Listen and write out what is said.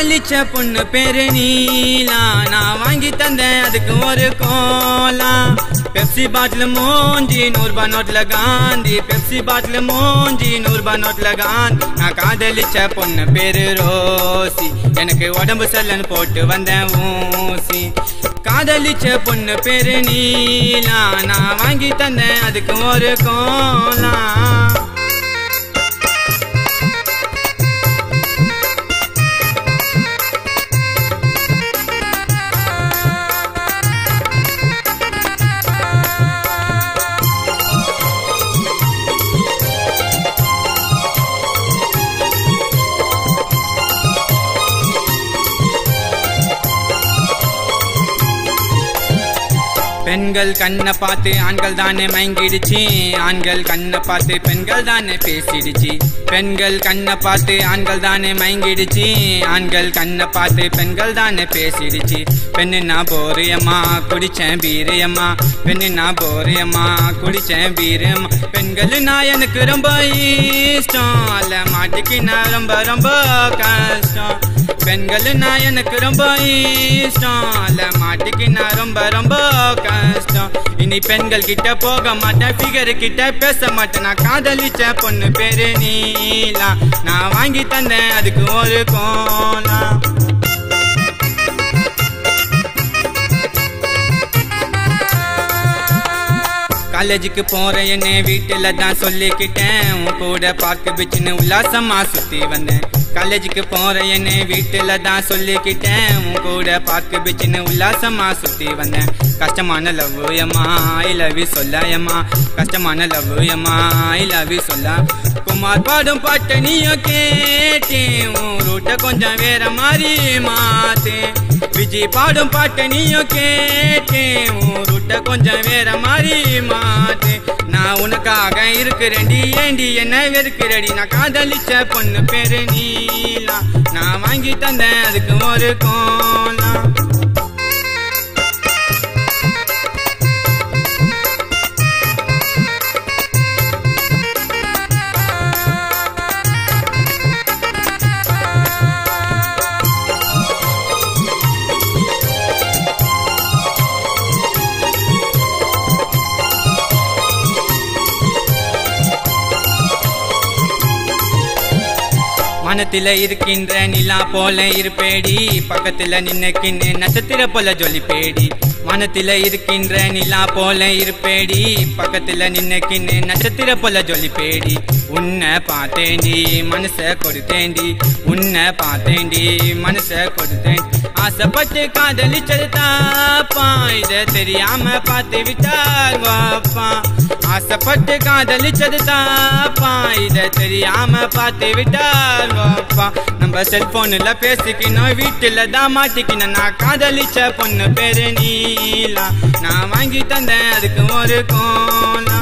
காதலிச்ச பொண்ணு பேரு நீலா, நான் வாங்கி தந்தேன் அதுக்கு ஒரு கோலா. பெப்சி பாட்டில் மூஞ்சி 100 ரூபாய் நோட்ல காந்தி, பெப்சி பாட்டில் மூஞ்சி 100 ரூபாய் நோட்ல காந்தி. நான் காதலிச்ச பொண்ணு பேரு ரோசி, எனக்கு உடம்பு செல்லன்னு போட்டு வந்தேன் ஊசி. காதலிச்ச பொண்ணு பேரு நீலா, நான் வாங்கி தந்தேன் அதுக்கு ஒரு கோலா. பெண்கள் கண்ணை பார்த்து ஆண்கள் தானே மயங்கிடுச்சு, ஆண்கள் கண்ணை பார்த்து பெண்கள் தானே பேசிடுச்சு. பெண்கள் கண்ணை பார்த்து ஆண்கள் தானே மயங்கிடுச்சு, ஆண்கள் கண்ணை பார்த்து பெண்கள் தானே பேசிடுச்சு. பெண்ணுன்னா போரியம்மா குடிச்சேன் பீரியம்மா, பெண்ணுன்னா போரியம்மா குடிச்சேன் பீரியம்மா. பெண்கள்னா எனக்கு ரொம்ப இஷ்டம், அல்ல மாட்டிக்கு நான் ரொம்ப ரொம்ப கஷ்டம். பெண்கள்னா எனக்கு ரொம்ப இஷ்டம், அல்ல மாட்டிக்கு நான் ரொம்ப ரொம்ப கஷ்டம். இனி பெண்கள் கிட்ட போக மாட்டேன், ஃபிகர் கிட்ட பேச மாட்டேன். நான் காதலிச்ச பொண்ணு பேரு நீலா, நான் வாங்கி தந்தேன் அதுக்கு ஒரு கோலா. காலேஜுக்கு போற என்ன வீட்டுல தான் சொல்லிக்கிட்டேன், உன் கூட பார்க்க பிச்சுன்னு உல்லாசமா சுத்தி வந்தேன். காலேஜுக்கு போற என்ன வீட்டுல தான் சொல்லிக்கிட்டேன், உன் கூட பார்க்க பிச்சுன்னு உல்லாசமா சுத்தி வந்தேன். கஷ்டமான லவ் எம்மா ஐ லவ் யூ சொல்ல எம்மா, கஷ்டமான லவ் எம்மா ஐ லவ் யூ சொல்ல. குமார் பாடும் பாட்டு நீயும் கேட்டேன், உன் ரூட்டை கொஞ்சம் வேற மாதிரி மாத்தேன். விஜய் பாடும் பாட்டு நீயும் கேட்டேன், உன் ரூட்டை கொஞ்சம் வேற மாதிரி மாத்தேன். நான் உனக்காக இருக்கிறேன்டி, ஏண்டி என்ன வெறுக்கிறடி. நான் காதலிச்ச பொண்ணு பேரு நீலா, நான் வாங்கி தந்தேன் அதுக்கு ஒரு கோலா. வானத்தில இருக்கின்ற நிலா போல இருப்பேடி, பக்கத்துல நின்னுக்கின்னு நட்சத்திர போல ஜொலிப்பேடி. வானத்தில இருக்கின்ற நிலா போல இருப்பேடி, பக்கத்துல நின்னுக்கின்னு நட்சத்திர போல ஜொலிப்பேடி. உன்னை பார்த்தேண்டி மனச கொடுத்தேண்டி, உன்னை பார்த்தேண்டி மனச கொடுத்தேன். ஆசைப்பட்டு காதலிச்சது தாப்பா, இத தெரியாம பார்த்து விட்டார் வாப்பா. ஆசைப்பட்டு காதலிச்சது தாப்பா, இத தெரியாம பார்த்து விட்டார் வாப்பா. நம்ம செல்போன்ல பேசிக்கணும், வீட்டுல தான் மாட்டிக்கணும். நான் காதலிச்ச பொண்ணு பேரு நீலா, நான் வாங்கி தந்தேன் அதுக்கு ஒரு கோலா.